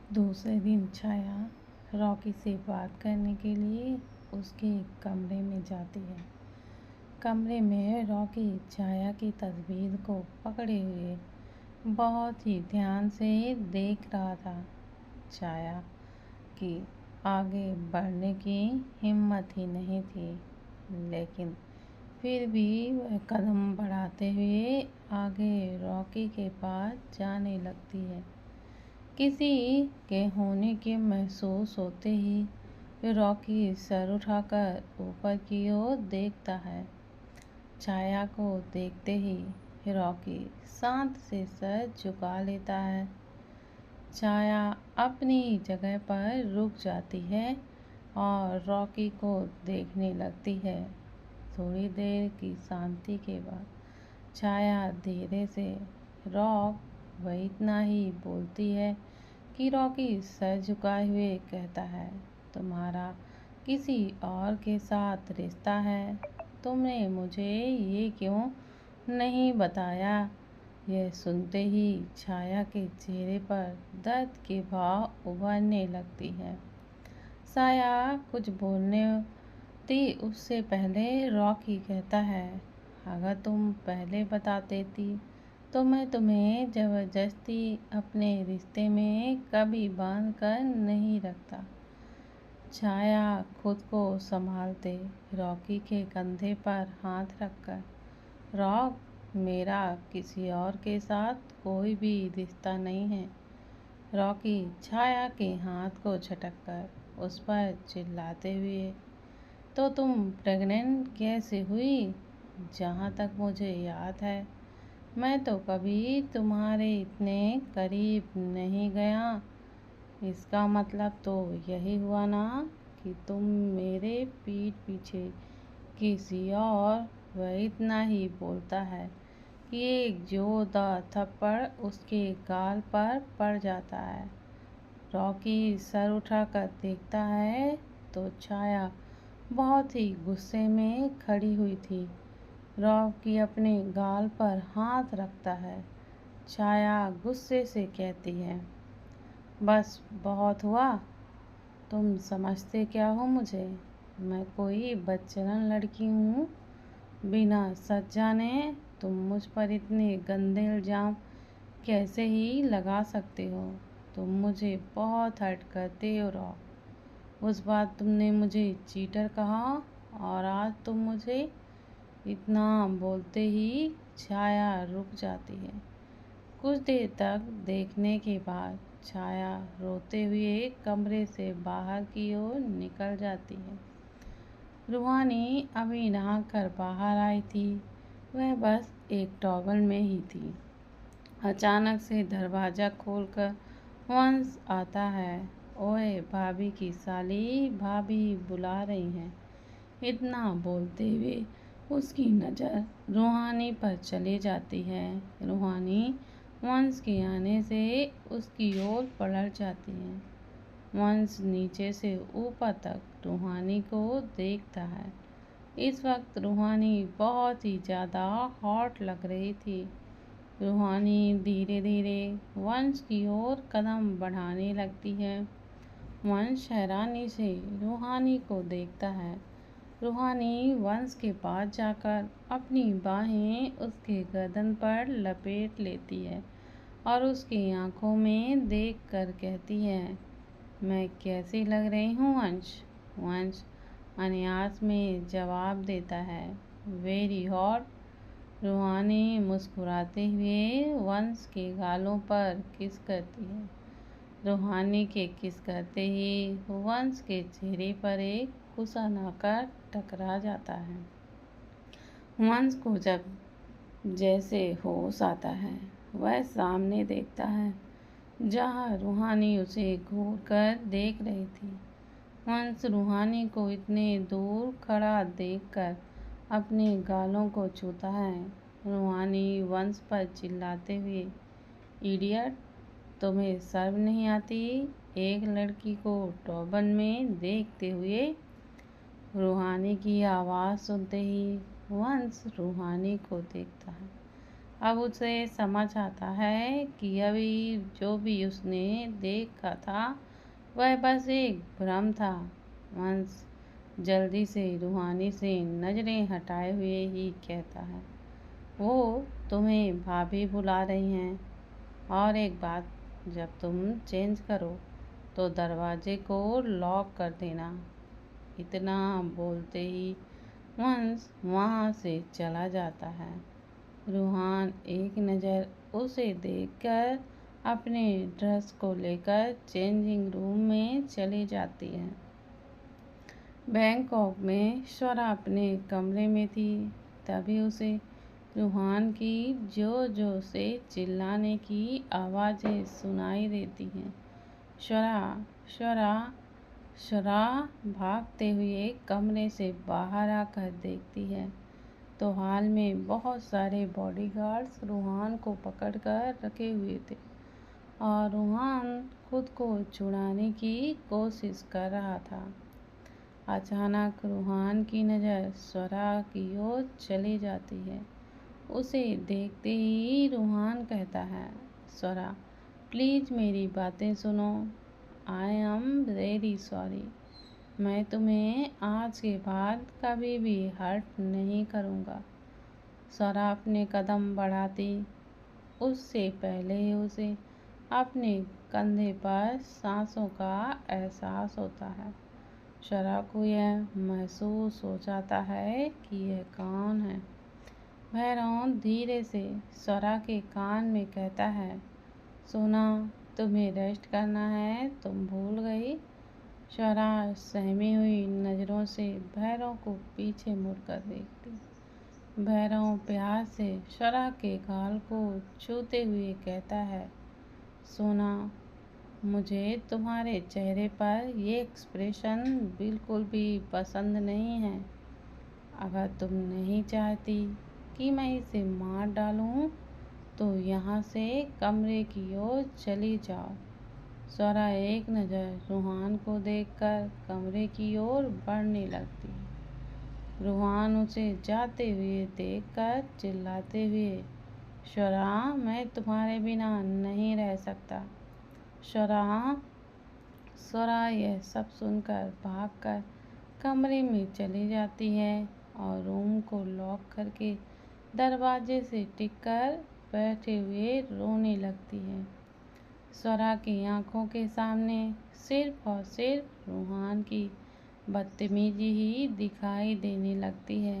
दूसरे दिन छाया रॉकी से बात करने के लिए उसके कमरे में जाती है। कमरे में रॉकी छाया की तस्वीर को पकड़े हुए बहुत ही ध्यान से देख रहा था। छाया की आगे बढ़ने की हिम्मत ही नहीं थी, लेकिन फिर भी वह कदम बढ़ाते हुए आगे रॉकी के पास जाने लगती है। किसी के होने के महसूस होते ही रॉकी सर उठाकर ऊपर की ओर देखता है। छाया को देखते ही रॉकी शांत से सर झुका लेता है। छाया अपनी जगह पर रुक जाती है और रॉकी को देखने लगती है। थोड़ी देर की शांति के बाद छाया धीरे से रॉक वह इतना ही बोलती है कि रॉकी सर झुकाए हुए कहता है, तुम्हारा किसी और के साथ रिश्ता है? तुमने मुझे ये क्यों नहीं बताया? यह सुनते ही छाया के चेहरे पर दर्द के भाव उभरने लगती है। छाया कुछ बोलने थी उससे पहले रॉकी कहता है, अगर तुम पहले बता देती तो मैं तुम्हें ज़बरदस्ती अपने रिश्ते में कभी बांध कर नहीं रखता। छाया खुद को संभालते रॉकी के कंधे पर हाथ रखकर, रॉक, मेरा किसी और के साथ कोई भी रिश्ता नहीं है। रॉकी छाया के हाथ को झटककर उस पर चिल्लाते हुए, तो तुम प्रेग्नेंट कैसे हुई? जहाँ तक मुझे याद है मैं तो कभी तुम्हारे इतने करीब नहीं गया। इसका मतलब तो यही हुआ ना कि तुम मेरे पीठ पीछे किसी और, वह इतना ही बोलता है कि एक जोरदार थप्पड़ उसके गाल पर पड़ जाता है। रॉकी सर उठाकर देखता है तो छाया बहुत ही गुस्से में खड़ी हुई थी। रॉकी अपने गाल पर हाथ रखता है। छाया गुस्से से कहती है, बस बहुत हुआ। तुम समझते क्या हो मुझे? मैं कोई बदचलन लड़की हूँ? बिना सच जाने तुम मुझ पर इतने गंदे इल्ज़ाम कैसे ही लगा सकते हो? तुम मुझे बहुत हर्ट करते हो रॉक। उस बार तुमने मुझे चीटर कहा और आज तुम मुझे इतना बोलते ही छाया रुक जाती है। कुछ देर तक देखने के बाद छाया रोते हुए कमरे से बाहर की ओर निकल जाती है। रूहानी अभी नहाकर बाहर आई थी। वह बस एक टॉवल में ही थी। अचानक से दरवाज़ा खोलकर वंश आता है। ओए भाभी की साली, भाभी बुला रही हैं। इतना बोलते हुए उसकी नज़र रूहानी पर चली जाती है। रूहानी वंश के आने से उसकी ओर पलट जाती है। वंश नीचे से ऊपर तक रूहानी को देखता है। इस वक्त रूहानी बहुत ही ज़्यादा हॉट लग रही थी। रूहानी धीरे धीरे वंश की ओर कदम बढ़ाने लगती है। वंश हैरानी से रूहानी को देखता है। रूहानी वंश के पास जाकर अपनी बाहें उसके गर्दन पर लपेट लेती है और उसकी आंखों में देखकर कहती है, मैं कैसी लग रही हूँ वंश? वंश अनायास में जवाब देता है, वेरी हॉट। रूहानी मुस्कुराते हुए वंश के गालों पर किस करती है। रूहानी के किस करते ही वंश के चेहरे पर एक खुशन आकर टकरा जाता है। वंश को जब जैसे होश आता है वह सामने देखता है जहाँ रूहानी उसे घूर कर देख रही थी। वंश रूहानी को इतने दूर खड़ा देखकर अपने गालों को छूता है। रूहानी वंश पर चिल्लाते हुए, इडियट, तुम्हें शर्म नहीं आती एक लड़की को टॉवल में देखते हुए? रूहानी की आवाज़ सुनते ही वंश रूहानी को देखता है। अब उसे समझ आता है कि अभी जो भी उसने देखा था वह बस एक भ्रम था। वंश जल्दी से रूहानी से नजरें हटाए हुए ही कहता है, वो तुम्हें भाभी बुला रही हैं। और एक बात, जब तुम चेंज करो तो दरवाजे को लॉक कर देना। इतना बोलते ही वंश वहाँ से चला जाता है। रूहान एक नज़र उसे देखकर अपने ड्रेस को लेकर चेंजिंग रूम में चली जाती है। बैंकॉक में स्वरा अपने कमरे में थी, तभी उसे रूहान की जोर जोर से चिल्लाने की आवाज़ें सुनाई देती हैं। स्वरा, स्वरा, स्वरा भागते हुए कमरे से बाहर आकर देखती है तो हॉल में बहुत सारे बॉडीगार्ड्स रूहान को पकड़कर रखे हुए थे और रूहान खुद को छुड़ाने की कोशिश कर रहा था। अचानक रूहान की नज़र स्वरा की ओर चली जाती है। उसे देखते ही रूहान कहता है, स्वरा प्लीज़ मेरी बातें सुनो। I am very sorry. मैं तुम्हें आज के बाद कभी भी हर्ट नहीं करूँगा। स्वरा अपने कदम बढ़ाती उससे पहले ही उसे अपने कंधे पर सांसों का एहसास होता है। स्वरा को यह महसूस हो जाता है कि यह कौन है। भैरव धीरे से स्वरा के कान में कहता है, सोना तुम्हें रेस्ट करना है, तुम भूल गई। स्वरा सहमी हुई नज़रों से भैरव को पीछे मुड़कर देखती। भैरव प्यार से स्वरा के गाल को छूते हुए कहता है, सोना मुझे तुम्हारे चेहरे पर ये एक्सप्रेशन बिल्कुल भी पसंद नहीं है। अगर तुम नहीं चाहती कि मैं इसे मार डालूं तो यहाँ से कमरे की ओर चली जाओ। स्वरा एक नज़र रूहान को देखकर कमरे की ओर बढ़ने लगती है। रूहान उसे जाते हुए देखकर चिल्लाते हुए, स्वरा मैं तुम्हारे बिना नहीं रह सकता। स्वरा स्वरा यह सब सुनकर भागकर कमरे में चली जाती है और रूम को लॉक करके दरवाजे से टिककर बैठे हुए रोने लगती है। स्वरा की आंखों के सामने सिर्फ और सिर्फ रूहान की बदतमीजी ही दिखाई देने लगती है।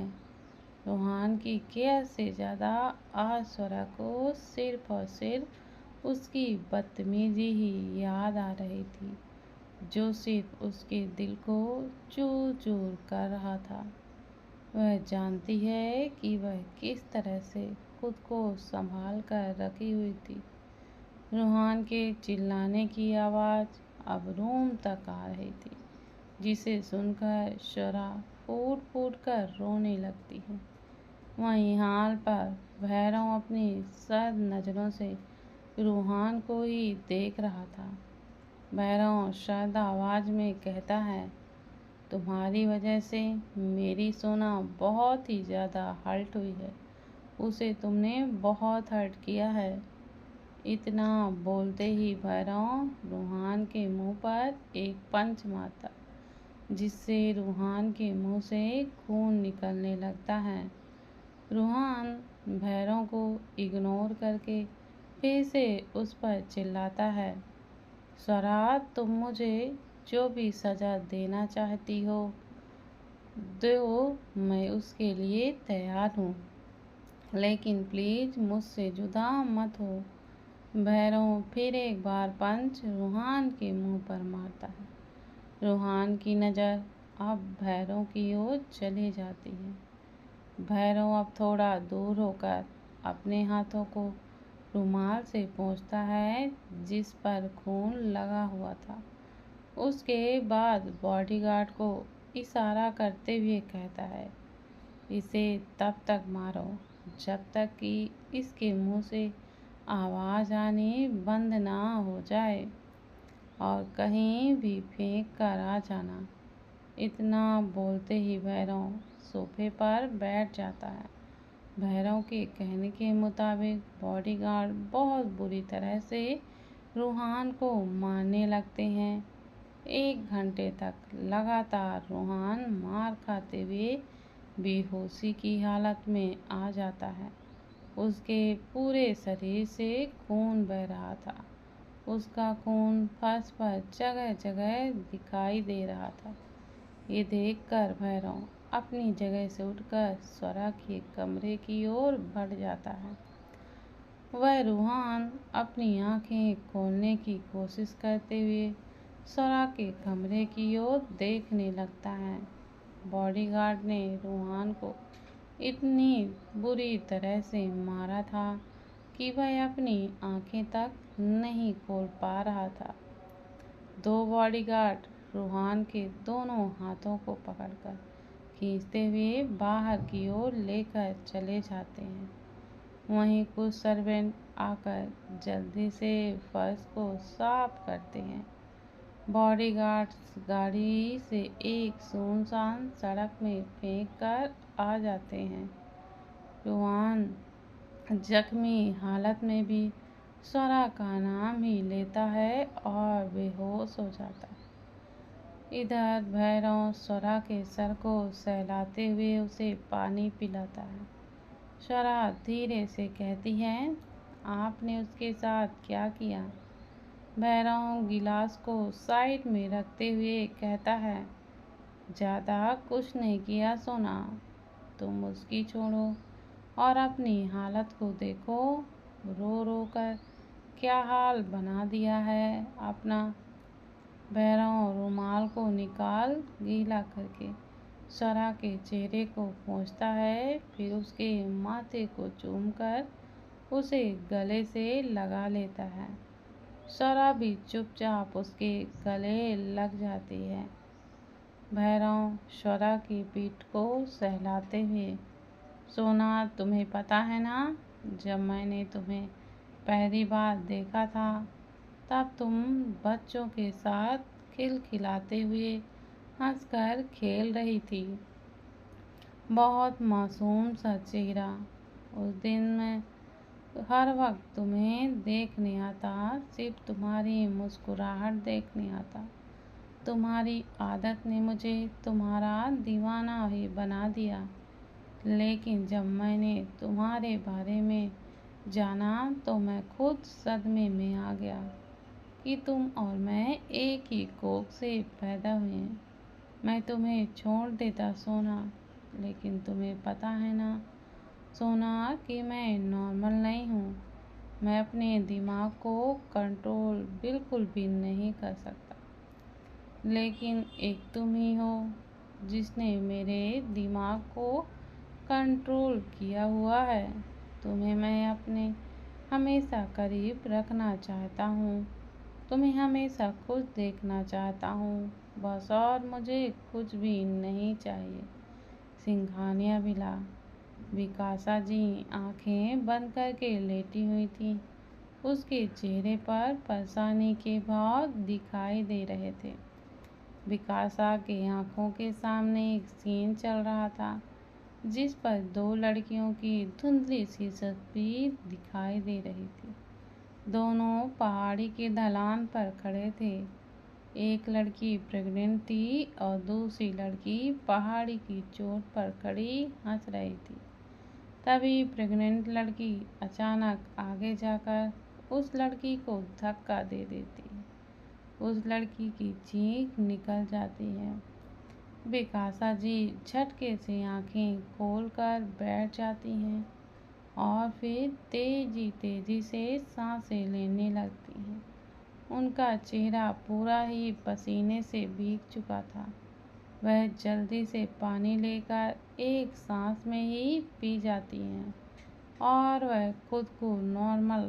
रूहान की केयर से ज़्यादा आज स्वरा को सिर्फ और सिर्फ उसकी बदतमीजी ही याद आ रही थी, जो सिर्फ उसके दिल को चूर चूर कर रहा था। वह जानती है कि वह किस तरह से खुद को संभाल कर रखी हुई थी। रूहान के चिल्लाने की आवाज़ अब रूम तक आ रही थी, जिसे सुनकर स्वरा फूट फूट कर रोने लगती है। वहीं हाल पर भैरव अपनी सर्द नज़रों से रूहान को ही देख रहा था। भैरव सर्द आवाज़ में कहता है, तुम्हारी वजह से मेरी सोना बहुत ही ज़्यादा हर्ट हुई है। उसे तुमने बहुत हर्ट किया है। इतना बोलते ही भैरव रूहान के मुंह पर एक पंच मारता, जिससे रूहान के मुंह से खून निकलने लगता है। रूहान भैरव को इग्नोर करके फिर से उस पर चिल्लाता है, स्वरा तुम मुझे जो भी सज़ा देना चाहती हो दो, मैं उसके लिए तैयार हूँ, लेकिन प्लीज़ मुझसे जुदा मत हो। भैरव फिर एक बार पंच रूहान के मुंह पर मारता है। रूहान की नज़र अब भैरव की ओर चली जाती है। भैरव अब थोड़ा दूर होकर अपने हाथों को रुमाल से पोंछता है जिस पर खून लगा हुआ था। उसके बाद बॉडीगार्ड को इशारा करते हुए कहता है, इसे तब तक मारो जब तक कि इसके मुंह से आवाज़ आनी बंद ना हो जाए, और कहीं भी फेंक कर आ जाना। इतना बोलते ही भैरव सोफे पर बैठ जाता है भैरव के कहने के मुताबिक बॉडीगार्ड बहुत बुरी तरह से रूहान को मारने लगते हैं। 1 घंटे तक लगातार रूहान मार खाते हुए बेहोशी की हालत में आ जाता है। उसके पूरे शरीर से खून बह रहा था। उसका खून फर्श पर जगह जगह दिखाई दे रहा था। ये देखकर भैरव अपनी जगह से उठकर स्वरा के कमरे की ओर बढ़ जाता है। वह रूहान अपनी आंखें खोलने की कोशिश करते हुए स्वरा के कमरे की ओर देखने लगता है। बॉडीगार्ड ने रूहान को इतनी बुरी तरह से मारा था कि वह अपनी आंखें तक नहीं खोल पा रहा था। 2 बॉडीगार्ड रूहान के दोनों हाथों को पकड़कर खींचते हुए बाहर की ओर लेकर चले जाते हैं। वहीं कुछ सर्वेंट आकर जल्दी से फर्श को साफ करते हैं। बॉडीगार्ड्स गाड़ी से एक सुनसान सड़क में फेंक कर आ जाते हैं। रूहान जख्मी हालत में भी स्वरा का नाम ही लेता है और बेहोश हो जाता है। इधर भैरव स्वरा के सर को सहलाते हुए उसे पानी पिलाता है। स्वरा धीरे से कहती है, आपने उसके साथ क्या किया? भैरव गिलास को साइड में रखते हुए कहता है, ज़्यादा कुछ नहीं किया सोना। तुम उसकी छोड़ो और अपनी हालत को देखो। रो रो कर क्या हाल बना दिया है अपना। भैरव रुमाल को निकाल गीला करके स्वरा के चेहरे को पोंछता है, फिर उसके माथे को चूमकर उसे गले से लगा लेता है। स्वरा भी चुपचाप उसके गले लग जाती है। भैरव स्वरा की पीठ को सहलाते हुए, सोना तुम्हें पता है ना, जब मैंने तुम्हें पहली बार देखा था तब तुम बच्चों के साथ खिलखिलाते हुए हंसकर खेल रही थी। बहुत मासूम सा चेहरा। उस दिन मैं हर वक्त तुम्हें देखने आता, सिर्फ तुम्हारी मुस्कुराहट देखने आता। तुम्हारी आदत ने मुझे तुम्हारा दीवाना ही बना दिया। लेकिन जब मैंने तुम्हारे बारे में जाना तो मैं खुद सदमे में आ गया कि तुम और मैं एक ही कोख से पैदा हुए हैं। मैं तुम्हें छोड़ देता सोना, लेकिन तुम्हें पता है ना सोना कि मैं नॉर्मल नहीं हूँ। मैं अपने दिमाग को कंट्रोल बिल्कुल भी नहीं कर सकता। लेकिन एक तुम ही हो जिसने मेरे दिमाग को कंट्रोल किया हुआ है। तुम्हें मैं अपने हमेशा करीब रखना चाहता हूँ। तुम्हें हमेशा खुश देखना चाहता हूँ, बस, और मुझे कुछ भी नहीं चाहिए। सिंघानिया बिला। विकासा जी आंखें बंद करके लेटी हुई थी। उसके चेहरे पर परेशानी के भाव दिखाई दे रहे थे। विकासा के आंखों के सामने एक सीन चल रहा था जिस पर 2 लड़कियों की धुंधली सी तस्वीर दिखाई दे रही थी। दोनों पहाड़ी के ढलान पर खड़े थे। एक लड़की प्रेग्नेंट थी और दूसरी लड़की पहाड़ी की चोट पर खड़ी हंस रही थी। तभी प्रेग्नेंट लड़की अचानक आगे जाकर उस लड़की को धक्का दे देती है। उस लड़की की चीख निकल जाती है। विकासा जी झटके से आंखें खोलकर बैठ जाती हैं और फिर तेजी से सांसें लेने लगती हैं। उनका चेहरा पूरा ही पसीने से भीग चुका था। वह जल्दी से पानी लेकर एक सांस में ही पी जाती हैं और वह खुद को नॉर्मल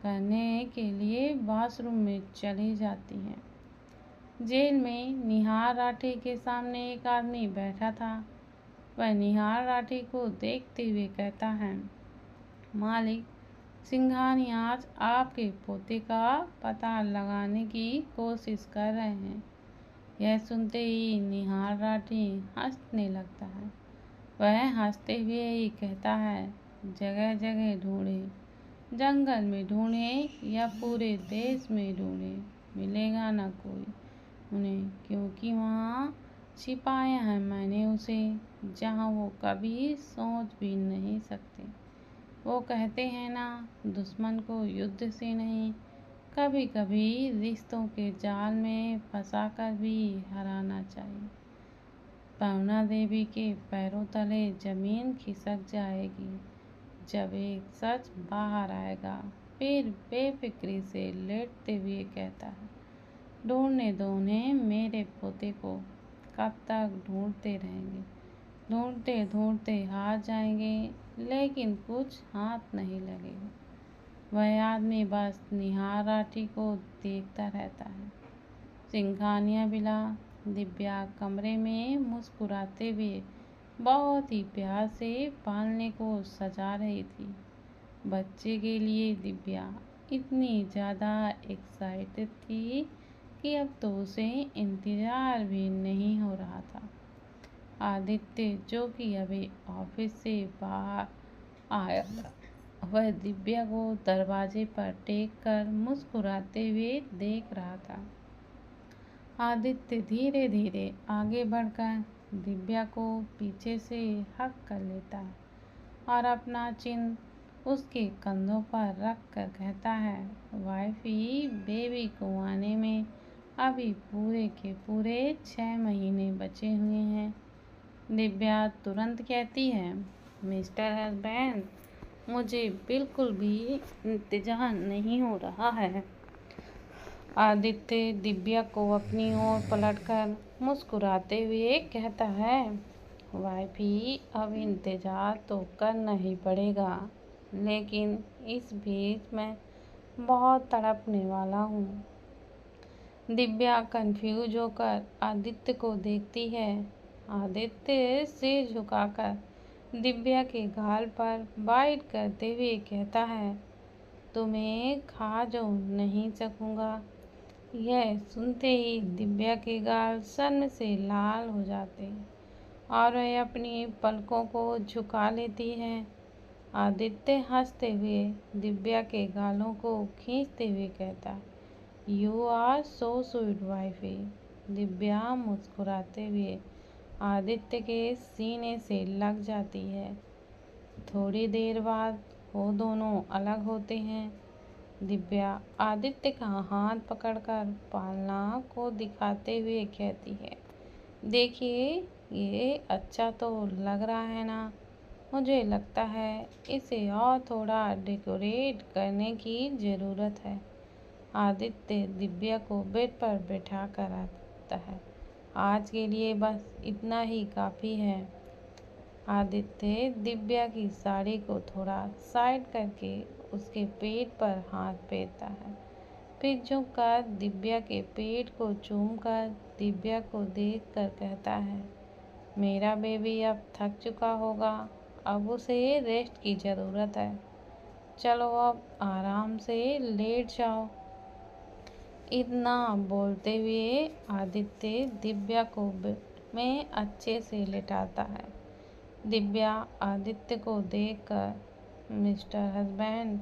करने के लिए वॉशरूम में चली जाती हैं। जेल में निहार राठी के सामने एक आदमी बैठा था। वह निहार राठी को देखते हुए कहता है, मालिक, सिंघानिया आज आपके पोते का पता लगाने की कोशिश कर रहे हैं। यह सुनते ही निहार राठी हंसने लगता है। वह हंसते हुए ही कहता है, जगह जगह ढूंढे, जंगल में ढूंढे या पूरे देश में ढूंढे, मिलेगा ना कोई उन्हें, क्योंकि वहाँ छिपाया है मैंने उसे, जहाँ वो कभी सोच भी नहीं सकते। वो कहते हैं ना, दुश्मन को युद्ध से नहीं, कभी कभी रिश्तों के जाल में फंसाकर भी हराना चाहिए। पहुना देवी के पैरों तले जमीन खिसक जाएगी जब एक सच बाहर आएगा। फिर बेफिक्री से लेटते हुए कहता है, ढूंढने दो उन्हें मेरे पोते को, कब तक ढूंढते रहेंगे, ढूंढते ढूंढते हार जाएंगे, लेकिन कुछ हाथ नहीं लगेगा। वह आदमी बस निहार राठी को देखता रहता है। सिंघानिया बिला। दिव्या कमरे में मुस्कुराते हुए बहुत ही प्यार से पालने को सजा रही थी। बच्चे के लिए दिव्या इतनी ज़्यादा एक्साइटेड थी कि अब तो उसे इंतज़ार भी नहीं हो रहा था। आदित्य, जो कि अभी ऑफिस से बाहर आया, वह दिव्या को दरवाजे पर टेक कर मुस्कुराते हुए देख रहा था। आदित्य धीरे धीरे आगे बढ़कर दिव्या को पीछे से हक कर लेता है और अपना चिन उसके कंधों पर रख कर कहता है, वाइफी, बेबी को आने में अभी पूरे के पूरे 6 महीने बचे हुए हैं। दिव्या तुरंत कहती है, मिस्टर हस्बैंड, मुझे बिल्कुल भी इंतजार नहीं हो रहा है। आदित्य दिव्या को अपनी ओर पलटकर मुस्कुराते हुए कहता है, वाइफी, अब इंतजार तो करना ही पड़ेगा, लेकिन इस बीच मैं बहुत तड़पने वाला हूँ। दिव्या कंफ्यूज होकर आदित्य को देखती है। आदित्य सिर झुकाकर दिव्या के गाल पर बाइट करते हुए कहता है, तुम्हें खा जो नहीं सकूंगा। यह सुनते ही दिव्या के गाल शर्म से लाल हो जाते और वह अपनी पलकों को झुका लेती है। आदित्य हंसते हुए दिव्या के गालों को खींचते हुए कहता, you are so sweet wifey. Divya मुस्कुराते हुए आदित्य के सीने से लग जाती है। थोड़ी देर बाद वो दोनों अलग होते हैं। दिव्या आदित्य का हाथ पकड़कर पालना को दिखाते हुए कहती है, देखिए, ये अच्छा तो लग रहा है ना। मुझे लगता है इसे और थोड़ा डेकोरेट करने की ज़रूरत है। आदित्य दिव्या को बेड पर बैठा कर आता है, आज के लिए बस इतना ही काफ़ी है। आदित्य दिव्या की साड़ी को थोड़ा साइड करके उसके पेट पर हाथ फेरता है, फिर झुककर दिव्या के पेट को चूमकर दिव्या को देखकर कहता है, मेरा बेबी अब थक चुका होगा, अब उसे रेस्ट की ज़रूरत है। चलो अब आराम से लेट जाओ। इतना बोलते हुए आदित्य दिव्या को बेड में अच्छे से लेटाता है। दिव्या आदित्य को देखकर, मिस्टर हस्बैंड,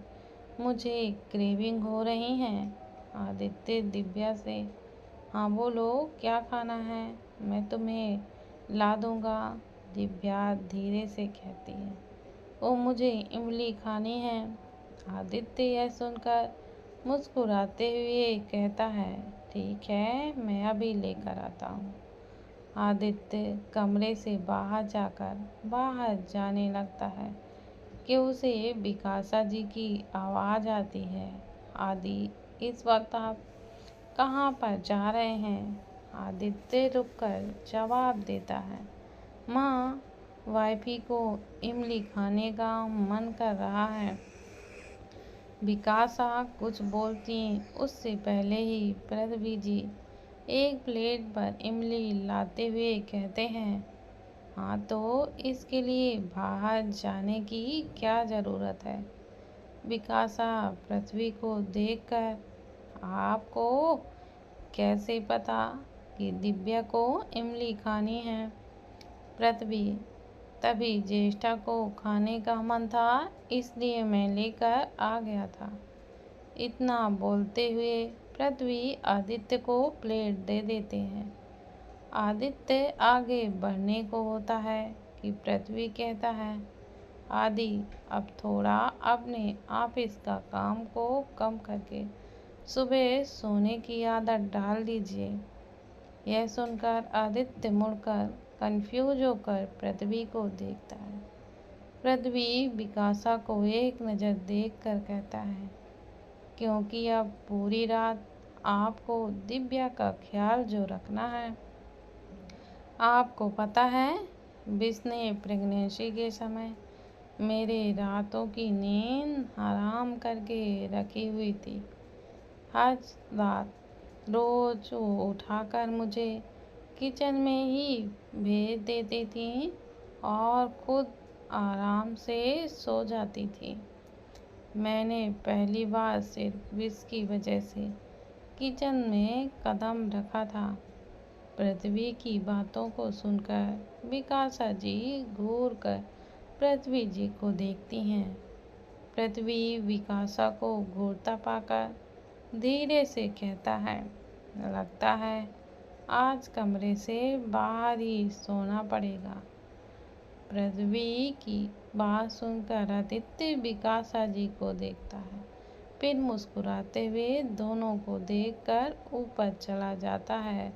मुझे क्रेविंग हो रही है। आदित्य दिव्या से, हाँ बोलो, क्या खाना है, मैं तुम्हें ला दूँगा। दिव्या धीरे से कहती है, ओ मुझे इमली खानी है। आदित्य यह सुनकर मुस्कुराते हुए कहता है, ठीक है, मैं अभी लेकर आता हूँ। आदित्य कमरे से बाहर जाने लगता है कि उसे बिकासा जी की आवाज़ आती है, आदि, इस वक्त आप कहाँ पर जा रहे हैं? आदित्य रुककर जवाब देता है, माँ, वाइफी को इमली खाने का मन कर रहा है। बिकासा कुछ बोलती उससे पहले ही पृथ्वी जी एक प्लेट पर इमली लाते हुए कहते हैं, हाँ तो इसके लिए बाहर जाने की क्या ज़रूरत है? बिकासा पृथ्वी को देखकर, आपको कैसे पता कि दिव्या को इमली खानी है? पृथ्वी, तभी ज्येष्ठा को खाने का मन था, इसलिए मैं लेकर आ गया था। इतना बोलते हुए पृथ्वी आदित्य को प्लेट दे देते हैं। आदित्य आगे बढ़ने को होता है कि पृथ्वी कहता है, आदि अब थोड़ा अपने ऑफिस का काम को कम करके सुबह सोने की आदत डाल दीजिए। यह सुनकर आदित्य मुड़कर कंफ्यूज होकर पृथ्वी को देखता है। पृथ्वी विकासा को एक नज़र देखकर कहता है, क्योंकि अब पूरी रात आपको दिव्या का ख्याल जो रखना है। आपको पता है, विष ने प्रेगनेंसी के समय मेरे रातों की नींद हराम करके रखी हुई थी। हर रात रोज वो उठाकर मुझे किचन में ही भेज देती थी और खुद आराम से सो जाती थी। मैंने पहली बार सिर्फ विष की वजह से किचन में कदम रखा था। पृथ्वी की बातों को सुनकर विकासा जी घूर कर पृथ्वी जी को देखती हैं। पृथ्वी विकासा को घूरता पाकर धीरे से कहता है, लगता है आज कमरे से बाहर ही सोना पड़ेगा। पृथ्वी की बात सुनकर आदित्य विकासा जी को देखता है, फिर मुस्कुराते हुए दोनों को देखकर ऊपर चला जाता है।